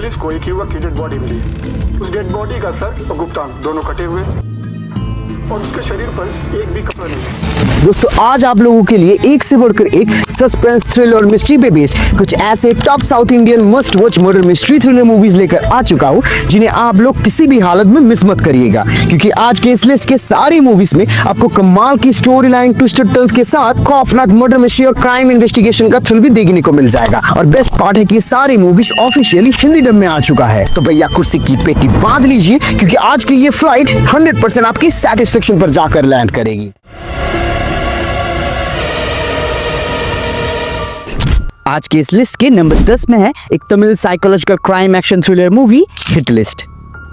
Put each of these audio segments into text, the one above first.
Police को एक युवक की डेड बॉडी मिली। उस डेड बॉडी का सर और गुप्तांग दोनों कटे हुए और उसके शरीर पर एक भी कपड़ा नहीं। दोस्तों आज आप लोगों के लिए एक से बढ़कर एक सस्पेंस थ्रिलर और मिस्ट्री पे बेस्ड कुछ ऐसे top south Indian must watch murder mystery thriller movies लेकर आ चुका हूं जिन्हें आप लोग किसी भी हालत में मिस मत करिएगा, क्योंकि आज के इस लिस्ट के सारी मूवीज में आपको कमाल की स्टोरी लाइन, ट्विस्टेड टर्न्स के साथ खौफनाक मर्डर मिस्ट्री और क्राइम इन्वेस्टिगेशन का थ्रिल भी देखने को मिल जाएगा। और बेस्ट पार्ट है कि ये सारी मूवीज ऑफिशियली हिंदी डब में आ चुका है। तो भैया कुर्सी की पेटी बांध लीजिए, क्योंकि आज की ये फ्लाइट 100% आपकी सेटिस्फेक्शन पर जाकर लैंड करेगी। आज के इस लिस्ट के नंबर 10 में है एक Tamil psychological crime action thriller movie hit list.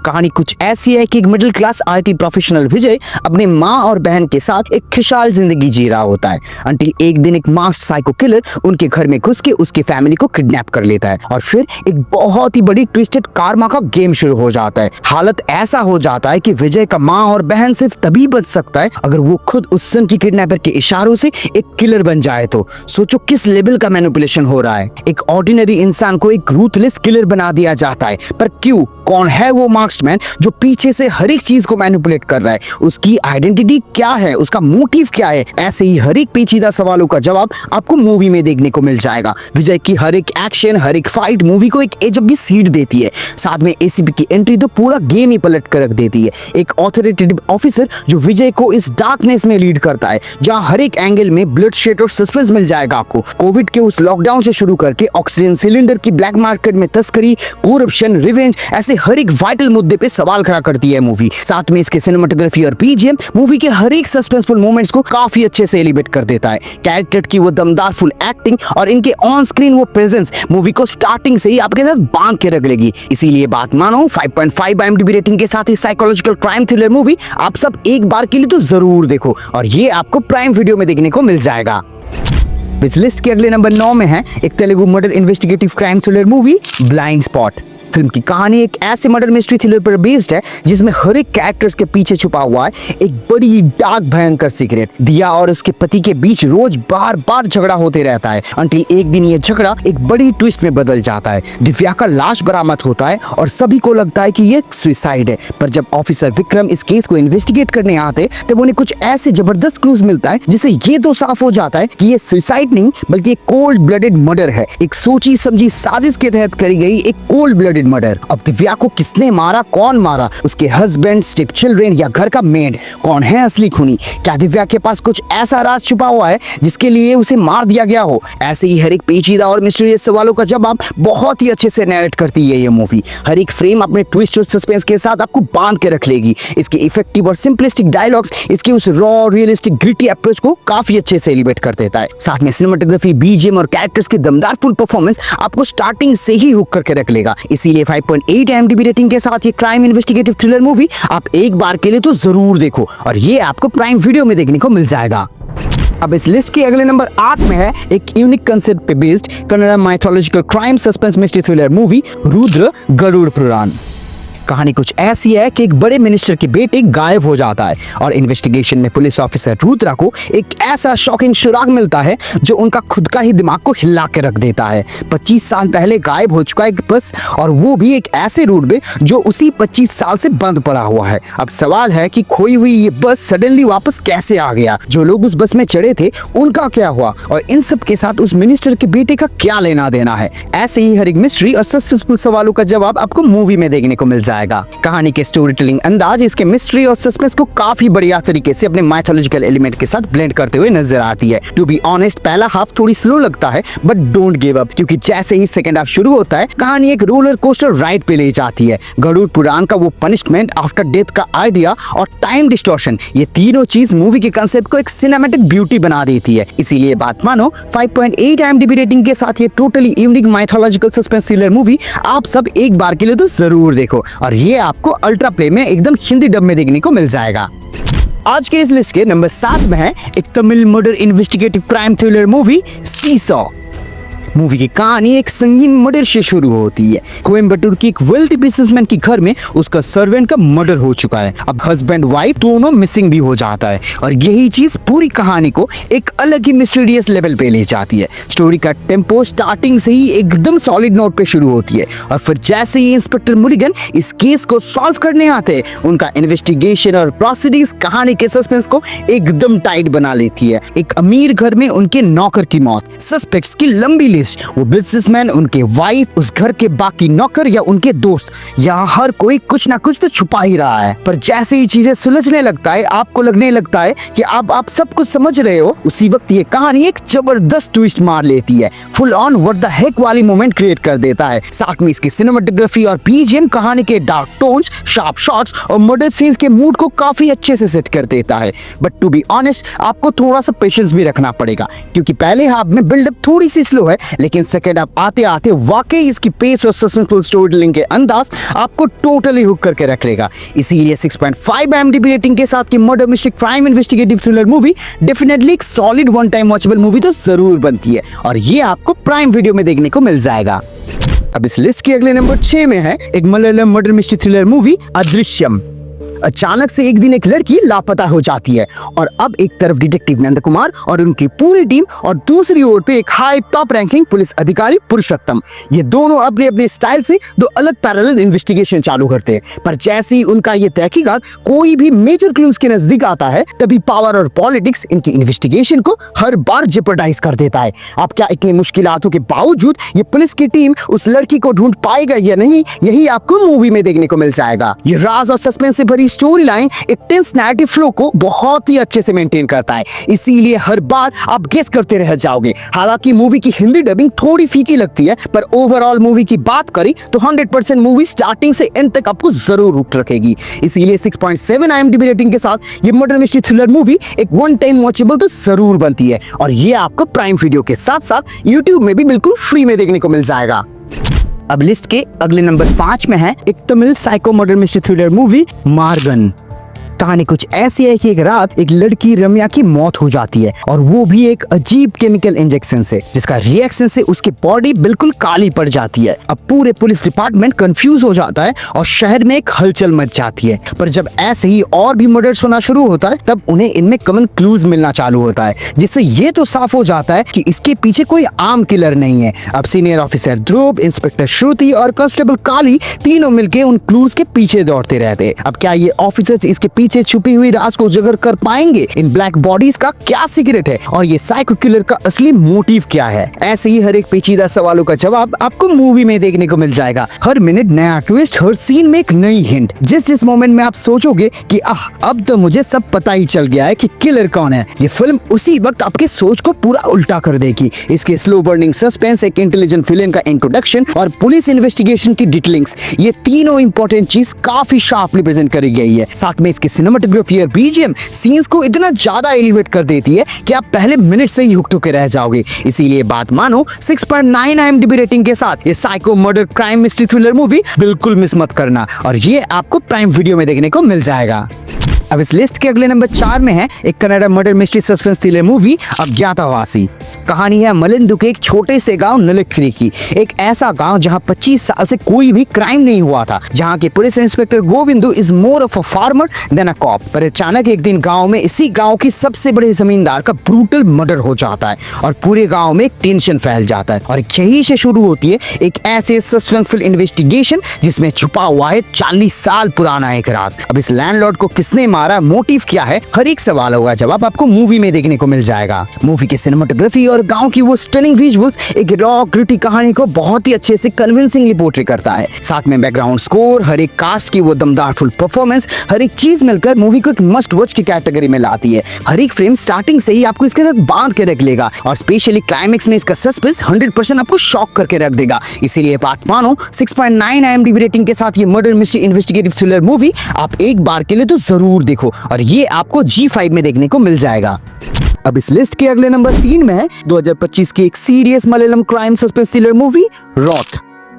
कहानी कुछ ऐसी है कि एक मिडिल क्लास आईटी प्रोफेशनल विजय अपने माँ और बहन के साथ एक खुशहाल जिंदगी जी रहा होता है, अंटिल एक दिन एक मास्क साइको किलर उनके घर में घुस के उसकी फैमिली को किडनैप कर लेता है। और फिर एक बहुत ही बड़ी ट्विस्टेड कार्मा का गेम शुरू हो जाता है। हालत ऐसा हो जाता है कि विजय का माँ और बहन सिर्फ तभी बच सकता है अगर वो खुद उस सन की किडनैपर के इशारों से एक किलर बन जाए। तो सोचो किस लेवल का मैनिपुलेशन हो रहा है। एक ऑर्डिनरी इंसान को एक रूथलेस किलर बना दिया जाता है, पर क्यों? कौन है वो मार्क्समैन जो पीछे से हर एक चीज को मैनिपुलेट कर रहा है? उसकी आइडेंटिटी क्या है? उसका मोटिव क्या है? ऐसे ही हर एक पेचीदा सवालों का जवाब आपको मूवी में देखने को मिल जाएगा। विजय की हर एक एक्शन, हर एक फाइट मूवी को एक एज ऑफ द सीट देती है। साथ में एसीपी की एंट्री तो पूरा गेम ही पलट कर रख देती है। एक ऑथोरिटेटिव ऑफिसर जो विजय को इस डार्कनेस में लीड करता है, जहां हर एक एंगल में ब्लड शेड और सस्पेंस मिल जाएगा आपको। कोविड के उस लॉकडाउन से शुरू करके ऑक्सीजन सिलेंडर की ब्लैक मार्केट में तस्करी, करप्शन, रिवेंज, ऐसे हर एक वाइटल मुद्दे पे सवाल खड़ा करती है मूवी। साथ में इसके सिनेमेटोग्राफी और बीजीएम मूवी के हर एक सस्पेंसफुल मोमेंट्स को काफी अच्छे से एलिवेट कर देता है। कैरेक्टर की वो दमदार फुल एक्टिंग और इनके ऑन स्क्रीन वो प्रेजेंस मूवी को स्टार्टिंग से ही आपके साथ बांध के रख लेगी। इसीलिए बात मानो 5.5 IMDb रेटिंग के साथ ही साइकोलॉजिकल क्राइम थ्रिलर मूवी आप सब एक बार के लिए तो जरूर देखो, और ये आपको प्राइम वीडियो में देखने को मिल जाएगा। इस लिस्ट के अगले नंबर 9 में है एक Telugu murder investigative crime thriller movie blind spot. Film की कहानी एक ऐसे मर्डर मिस्ट्री थ्रिलर पर बेस्ड है जिसमें हर एक कैरेक्टर्स के पीछे छुपा हुआ है एक बड़ी डार्क भयंकर सीक्रेट। दिया और उसके पति के बीच रोज बार बार झगड़ा होते रहता है, अंटिल एक दिन ये झगड़ा एक बड़ी ट्विस्ट में बदल जाता है। दिव्या का लाश बरामद होता है और सभी को लगता है कि ये सुसाइड है, पर जब ऑफिसर विक्रम इस केस को इन्वेस्टिगेट करने आते तब उन्हें कुछ ऐसे जबरदस्त क्लूज मिलता है जिससे ये तो साफ हो जाता है कि ये सुसाइड नहीं बल्कि एक कोल्ड ब्लडेड मर्डर है। एक सोची समझी साजिश के तहत करी गई एक कोल्ड ब्लडेड मर्डर। अब दिव्या को किसने मारा, कौन मारा, उसके हस्बैंड, स्टेप चिल्ड्रेन या घर का मेड, कौन है असली खूनी? क्या दिव्या के पास कुछ ऐसा राज छुपा हुआ है जिसके लिए उसे मार दिया गया हो? ऐसे ही हर एक पेचीदा और मिस्टीरियस सवालों का जवाब बहुत ही अच्छे से नैरेट करती है ये मूवी। हर एक फ्रेम अपने ट्विस्ट और सस्पेंस के साथ आपको बांध के रख लेगी। इसके इफेक्टिव और सिंपलिस्टिक डायलॉग्स इसके उस रॉ रियलिस्टिक ग्रिटी अप्रोच को काफी अच्छे से एलिवेट कर देता है। साथ में सिनेमेटोग्राफी, बीजीएम और कैरेक्टर्स की दमदार फुल परफॉर्मेंस आपको स्टार्टिंग से ही हुक करके रख लेगा। इसीलिए 5.8 IMDb रेटिंग के साथ ये क्राइम इन्वेस्टिगेटिव थ्रिलर मूवी आप एक बार के लिए तो जरूर देखो, और ये आपको प्राइम वीडियो में देखने को मिल जाएगा। अब इस लिस्ट के अगले नंबर 8 में है एक यूनिक कंसेप्ट पे based Kannada mythological crime suspense mystery thriller movie Rudra Garuda Purana. कहानी कुछ ऐसी है कि एक बड़े मिनिस्टर के बेटे गायब हो जाता है और इन्वेस्टिगेशन में पुलिस ऑफिसर रुद्रा को एक ऐसा शॉकिंग सुराग मिलता है जो उनका खुद का ही दिमाग को हिला के रख देता है। 25 साल पहले गायब हो चुका एक बस, और वो भी एक ऐसे रूट में जो उसी 25 साल से बंद पड़ा हुआ है। अब सवाल है कि खोई हुई ये बस सडनली वापस कैसे आ गया? जो लोग उस बस में चढ़े थे उनका क्या हुआ? और इन सब के साथ उस मिनिस्टर के बेटे का क्या लेना देना है? ऐसे ही हर एक मिस्ट्री और सस्पेंसफुल सवालों का जवाब आपको मूवी में देखने को मिल जाएगा। कहानी के स्टोरी टेलिंग अंदाज इसके मिस्ट्री और सस्पेंस को काफी बढ़िया तरीके से अपने माइथोलॉजिकल एलिमेंट के साथ ब्लेंड करते हुए नजर आती है। टू बी ऑनेस्ट पहला हाफ थोड़ी स्लो लगता है, बट डोंट गिव अप, क्योंकि जैसे ही सेकंड हाफ शुरू होता है कहानी एक रोलर कोस्टर राइड पे ले जाती है। गरुड़ पुराण का वो पनिशमेंट, आफ्टर डेथ का आइडिया और टाइम डिस्टॉर्शन, ये तीनों चीज मूवी के कंसेप्ट को एक सिनेमैटिक ब्यूटी बना देती है। इसीलिए बात मानो 5.8 IMDb रेटिंग के साथ ये totally unique mythological suspense thriller movie आप सब एक बार के लिए तो जरूर देखो, और ये आपको अल्ट्रा प्ले में एकदम हिंदी डब में देखने को मिल जाएगा। आज के इस लिस्ट के नंबर 7 में है एक Tamil murder investigative crime thriller movie seesaw. Movie की कहानी एक संगीन मर्डर से शुरू होती है। कोयम्बटूर की एक वेल्दी बिजनेसमैन के घर में उसका सर्वेंट का मर्डर हो चुका है। अब हस्बैंड वाइफ दोनों मिसिंग भी हो जाता है और यही चीज पूरी कहानी को एक अलग ही मिस्टीरियस लेवल पे ले जाती है। स्टोरी का टेम्पो स्टार्टिंग से ही एकदम सॉलिड नोट पे शुरू होती है और फिर जैसे ही इंस्पेक्टर मुलिगन इस केस को सॉल्व करने आते हैं, उनका इन्वेस्टिगेशन और प्रोसीडिंग्स कहानी के सस्पेंस को एकदम टाइट बना लेती है। एक अमीर घर में उनके नौकर की मौत, सस्पेक्ट्स की लंबी लिस्ट, वो बिजनेसमैन, उनके वाइफ, उस घर के बाकी नौकर या उनके दोस्त, यहाँ हर कोई कुछ ना कुछ तो छुपा ही रहा है। पर जैसे ही चीजें सुलझने लगता है, आपको लगने लगता है कि अब आप सब कुछ समझ रहे हो, उसी वक्त ये कहानी एक जबरदस्त ट्विस्ट मार लेती है। Full on what the heck वाली मोमेंट क्रिएट कर देता है। साथ में इसकी सिनेमेटोग्राफी और बीजीएम कहानी के डार्क टोन्स, शार्प शॉट्स और मर्डर सीन्स के मूड को काफी अच्छे से सेट कर देता है। बट टू बी ऑनेस्ट, आपको थोड़ा सा पेशेंस भी रखना पड़ेगा, क्योंकि पहले हाफ में बिल्डअप थोड़ी सी स्लो है, लेकिन सेकंड हाफ आते आते वाकई इसकी पेस और सस्पेंसफुल स्टोरी टेलिंग के अंदाज आपको टोटली हुक करके रख लेगा। इसीलिए 6.5 IMDb रेटिंग के साथ की murder mystery crime investigative thriller movie definitely एक solid one time watchable movie तो जरूर बनती है और ये आपको प्राइम वीडियो में देखने को मिल जाएगा। अब इस लिस्ट के अगले नंबर 6 में है एक Malayalam murder mystery thriller movie Adrishyam. अचानक से एक दिन एक लड़की लापता हो जाती है और अब एक तरफ डिटेक्टिव नंद कुमार और उनकी पूरी टीम और दूसरी ओर पे एक हाई टॉप रैंकिंग पुलिस अधिकारी पुरुषोत्तम, ये दोनों अपने अपने स्टाइल से दो अलग पैरेलल इन्वेस्टिगेशन चालू करते हैं। पर जैसे ही उनका ये तहकीकात कोई भी मेजर क्लूज के नजदीक आता है, तभी पावर और पॉलिटिक्स इनकी इन्वेस्टिगेशन को हर बार जेपरडाइज कर देता है। अब क्या इतनी मुश्किलातों के बावजूद ये पुलिस की टीम उस लड़की को ढूंढ पाएगा या नहीं, यही आपको मूवी में देखने को मिल जाएगा। ये राज और सस्पेंस से भरी स्टोरी लाइन एक टेंस नैरेटिव फ्लो को बहुत ही अच्छे से मेंटेन करता है, इसीलिए हर बार आप गेस करते रह जाओगे। हालांकि मूवी की हिंदी डबिंग थोड़ी फीकी लगती है, पर ओवरऑल मूवी की बात करें तो 100% मूवी स्टार्टिंग से एंड तक आपको जरूर हुक रखेगी। इसीलिए 6.7 IMDb रेटिंग के साथ ये मर्डर मिस्ट्री थ्रिलर मूवी एक वन टाइम वॉचेबल तो जरूर बनती है और ये आपको प्राइम वीडियो के साथ साथ यूट्यूब में भी बिल्कुल फ्री में देखने को मिल जाएगा। अब लिस्ट के अगले नंबर 5 में है एक Tamil psycho murder mystery thriller movie Morgan. कहानी कुछ ऐसी है कि एक रात एक लड़की रम्या की मौत हो जाती है और वो भी एक अजीब केमिकल इंजेक्शन से, जिसका रिएक्शन से उसकी बॉडी बिल्कुल काली पड़ जाती है। अब पूरे पुलिस डिपार्टमेंट कंफ्यूज हो जाता है और शहर में एक हलचल मच जाती है। पर जब ऐसे ही और भी मर्डर्स होना शुरू होता है, तब उन्हें इनमें कॉमन क्लूज मिलना चालू होता है, जिससे ये तो साफ हो जाता है कि इसके पीछे कोई आम किलर नहीं है। अब सीनियर ऑफिसर ध्रुव, इंस्पेक्टर श्रुति और कांस्टेबल काली तीनों मिलकर उन क्लूज के पीछे दौड़ते रहते हैं। अब क्या ये ऑफिसर्स इसके पीछे छुपी हुई राज को उजागर कर पाएंगे? इन ब्लैक बॉडीज का क्या सीक्रेट है और ये साइको किलर का असली मोटिव क्या है? ऐसे ही हर एक पेचीदा सवालों का जवाब आपको मूवी में देखने को मिल जाएगा। हर मिनट नया ट्विस्ट, हर सीन में एक नई हिंट। जिस मोमेंट में आप सोचोगे कि अब तो मुझे सब पता ही चल गया है कि किलर कौन है, ये फिल्म उसी वक्त आपके सोच को पूरा उल्टा कर देगी। इसके स्लो बर्निंग सस्पेंस, एक इंटेलिजेंट विलेन का इंट्रोडक्शन और पुलिस इन्वेस्टिगेशन की डिटेलिंग्स, ये तीनों इंपॉर्टेंट चीज काफी शार्पली प्रेजेंट करी गई है। साथ में इसकी सिनेमेटोग्राफी और बीजीएम सीन्स को इतना ज्यादा एलिवेट कर देती है कि आप पहले मिनट से ही हुक होके रह जाओगे। इसीलिए बात मानो, 6.9 IMDb रेटिंग के साथ ये psycho murder crime mystery thriller movie बिल्कुल मिस मत करना और ये आपको प्राइम वीडियो में देखने को मिल जाएगा। अब इस लिस्ट के अगले नंबर 4 में है एक Kannada murder mystery suspense thriller movie Agnyathavasi. कहानी है मलिंदु के एक छोटे से गांव नलखरी की। एक ऐसा गांव जहां 25 साल से कोई भी क्राइम नहीं हुआ था, जहां के police inspector Govindu is more of a farmer than a cop. पर अचानक एक दिन गांव में इसी गांव की सबसे बड़े जमींदार का ब्रूटल मर्डर हो जाता है और पूरे गांव में एक टेंशन फैल जाता है और यही से शुरू होती है एक ऐसे सस्पेंसफुल इन्वेस्टिगेशन जिसमें छुपा हुआ है 40 साल पुराना एक राज। अब इस लैंडलॉर्ड को किसने मारा, मोटिव क्या है, हर एक सवाल होगा जवाब आपको मूवी में देखने को मिल जाएगा। मूवी की सिनेमेटोग्राफी और गांव की वो स्टनिंग विजुअल्स एक रॉ ग्रिटी कहानी को बहुत ही अच्छे से कन्विंसिंगली पोर्ट्रे करता है। साथ में बैकग्राउंड स्कोर, हर एक कास्ट की वो दमदार फुल परफॉर्मेंस, हर एक चीज मिलकर मूवी को एक मस्ट वॉच की कैटेगरी में लाती है। हर एक फ्रेम स्टार्टिंग से ही आपको इसके साथ बांध के रख लेगा और स्पेशली क्लाइमेक्स में इसका सस्पेंस 100% आपको शॉक करके रख देगा। इसीलिए बात मानो, 6.9 IMDb रेटिंग के साथ ये murder mystery investigative thriller movie आप एक बार के लिए तो जरूर देखो और ये आपको G5 में देखने को मिल जाएगा। अब इस लिस्ट के अगले नंबर 3 में है 2025 की एक serious Malayalam crime suspense thriller movie Ronth.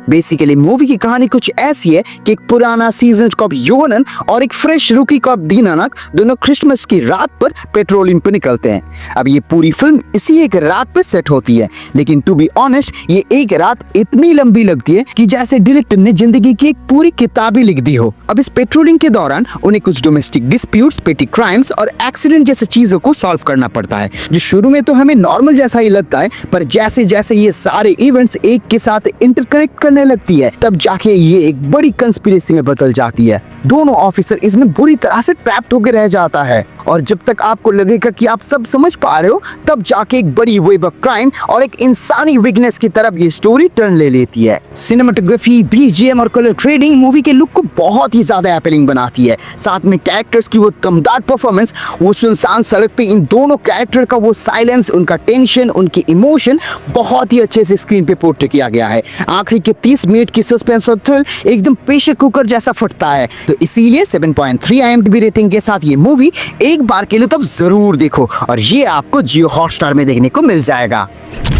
Basically movie की कहानी कुछ ऐसी है कि एक पुराना सीजन्ड कॉप योनन और एक फ्रेश रूकी कॉप दीनानक दोनों क्रिसमस की रात पर पेट्रोलिंग पे निकलते हैं। अब ये पूरी फिल्म इसी एक रात पे सेट होती है, लेकिन टू बी ऑनेस्ट ये एक रात इतनी लंबी लगती है कि जैसे डायरेक्टर ने जिंदगी की एक पूरी किताब ही लिख दी हो। अब इस पेट्रोलिंग के दौरान उन्हें कुछ डोमेस्टिक डिस्प्यूट्स, पेटी क्राइम्स और एक्सीडेंट जैसे चीजों को सॉल्व करना पड़ता है, जो शुरू में तो हमें नॉर्मल जैसा ही लगता है, पर जैसे जैसे ये सारे इवेंट्स एक के साथ इंटरकनेक्ट करने लगती है तब जाके ये एक बड़ी कंस्पिरेसी में बदल जाती है। दोनों ऑफिसर इसमें बुरी तरह से ट्रैप्ड होकर रह जाता है और जब तक आपको लगेगा कि आप सब समझ पा रहे हो तब जाके एक बड़ी वेव ऑफ क्राइम और एक इंसानी वीकनेस की तरफ ये स्टोरी टर्न ले लेती है। सिनेमेटोग्राफी, बीजीएम और कलर ग्रेडिंग मूवी के लुक को बहुत ही ज्यादा अपीलिंग बनाती है। साथ में कैरेक्टर्स की वो दमदार परफॉर्मेंस, वो सुनसान सड़क पे इन दोनों कैरेक्टर का वो साइलेंस, उनका टेंशन, उनकी इमोशन बहुत ही अच्छे से स्क्रीन पे पोर्ट्रे किया गया है। आखिरी के 30 मिनट की सस्पेंस और थ्रिल एकदम प्रेशर कुकर जैसा फटता है। तो इसीलिए 7.3 IMDb रेटिंग के साथ ये मूवी एक बार के लिए तब जरूर देखो और ये आपको जियो हॉटस्टार में देखने को मिल जाएगा।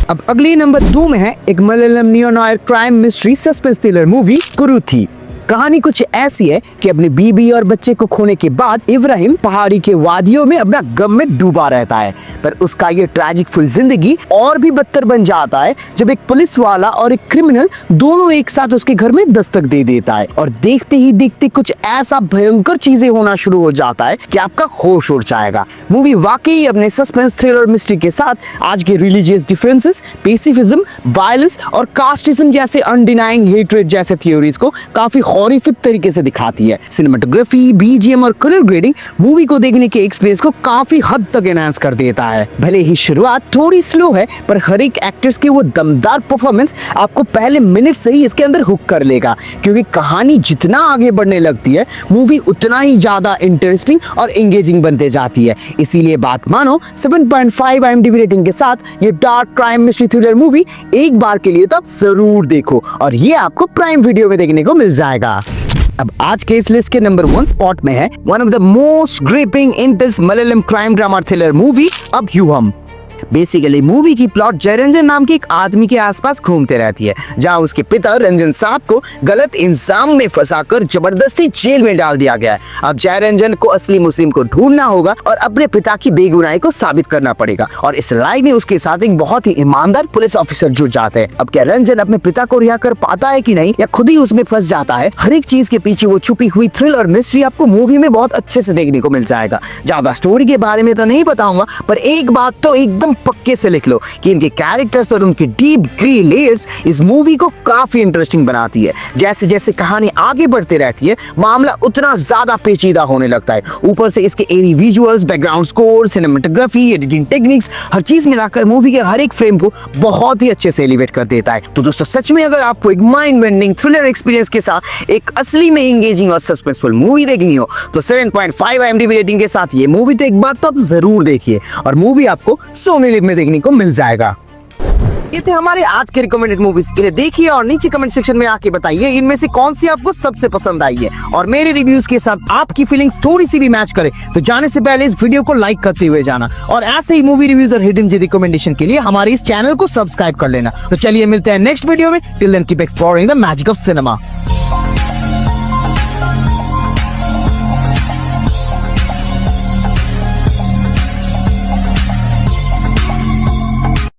अब अगले नंबर 2 में है एक Malayalam neo-noir crime mystery suspense thriller movie Kuruthi. कहानी कुछ ऐसी है कि अपनी बीबी और बच्चे को खोने के बाद इब्राहिम पहाड़ी के वादियों में अपना गम में डूबा रहता है, पर उसका ये ट्रैजिक फुल जिंदगी और भी बदतर बन जाता है जब एक पुलिस वाला और एक क्रिमिनल दोनों एक साथ उसके घर में दस्तक दे देता है और देखते ही देखते कुछ ऐसा भयंकर चीजें होना शुरू हो जाता है कि आपका होश उड़ जाएगा। मूवी वाकई अपने सस्पेंस, थ्रिलर, मिस्ट्री के साथ आज के रिलीजियस डिफरेंसेस, पेसिफिज्म, वायलेंस और कास्टिज्म जैसे अनडिनाइंग हेट्रेड जैसे थ्योरीज को काफी हॉरिफिक तरीके से दिखाती है। सिनेमेटोग्राफी, बीजीएम और कलर ग्रेडिंग मूवी को देखने के एक्सपीरियंस को काफी हद तक एनहांस कर देता है। भले ही शुरुआत थोड़ी स्लो है, पर हर एक एक्टर्स के वो दमदार परफॉर्मेंस आपको पहले मिनट से ही इसके अंदर हुक कर लेगा, क्योंकि कहानी जितना आगे बढ़ने लगती है मूवी उतना ही ज्यादा इंटरेस्टिंग और एंगेजिंग बनते जाती है। इसीलिए बात मानो 7.5 IMDb रेटिंग के साथ ये dark crime mystery thriller movie एक बार के लिए तो आप जरूर देखो और ये आपको प्राइम वीडियो में देखने को मिल जाएगा। अब आज के इस लिस्ट के नंबर 1 स्पॉट में है one of the most gripping intense Malayalam crime drama thriller movie Abhyuham. Basically movie की प्लॉट जयरंजन नाम के एक आदमी के आसपास घूमते रहती है, जहां उसके पिता रंजन साहब को गलत इल्जाम में फंसाकर जबरदस्ती जेल में डाल दिया गया है। अब जयरंजन को असली मुस्लिम को ढूंढना होगा और अपने पिता की बेगुनाही को साबित करना पड़ेगा और इस लड़ाई में उसके साथ एक बहुत ही ईमानदार पुलिस ऑफिसर जुड़ जाते हैं। अब क्या रंजन अपने पिता को रिहा कर पाता है कि नहीं, या खुद ही उसमें फंस जाता है? हर एक चीज के पीछे वो छुपी हुई थ्रिल और मिस्ट्री आपको मूवी में बहुत अच्छे से देखने को मिल जाएगा। ज्यादा स्टोरी के बारे में तो नहीं बताऊंगा, पर एक बात तो एकदम पक्के से लिख लो कि इनके कैरेक्टर्स और उनके डीप ग्रे लेयर्स इस मूवी को काफी इंटरेस्टिंग बनाती है। जैसे जैसे कहानी आगे बढ़ती रहती है मामला उतना ज्यादा पेचीदा होने लगता है। ऊपर से इसके eerie visuals, background score, cinematography, editing techniques, हर चीज मिलाकर मूवी के हर एक फ्रेम को बहुत ही अच्छे से एलिवेट कर देता है। तो दोस्तों सच में अगर आपको एक माइंड बेंडिंग थ्रिलर एक्सपीरियंस के साथ एक असली में एंगेजिंग और सस्पेंसफुल मूवी देखनी हो तो 7.5 IMDb रेटिंग के साथ ये मूवी तो एक बार तो आप जरूर देखिए और मूवी आपको सोनी लिव में देखने को मिल जाएगा। ये थे हमारे आज के रिकमेंडेड मूवीज। इन्हें देखिए और नीचे कमेंट सेक्शन में आके बताइए इनमें से कौन सी आपको सबसे पसंद आई है और मेरे रिव्यूज के साथ आपकी फीलिंग्स थोड़ी सी भी मैच करे तो जाने से पहले इस वीडियो को लाइक करते हुए जाना और ऐसे ही मूवी रिव्यूज और हिडन जी रिकमेंडेशन के लिए हमारे इस चैनल को सब्सक्राइब कर लेना। तो चलिए मिलते हैं नेक्स्ट वीडियो में। Till then keep exploring the magic of cinema.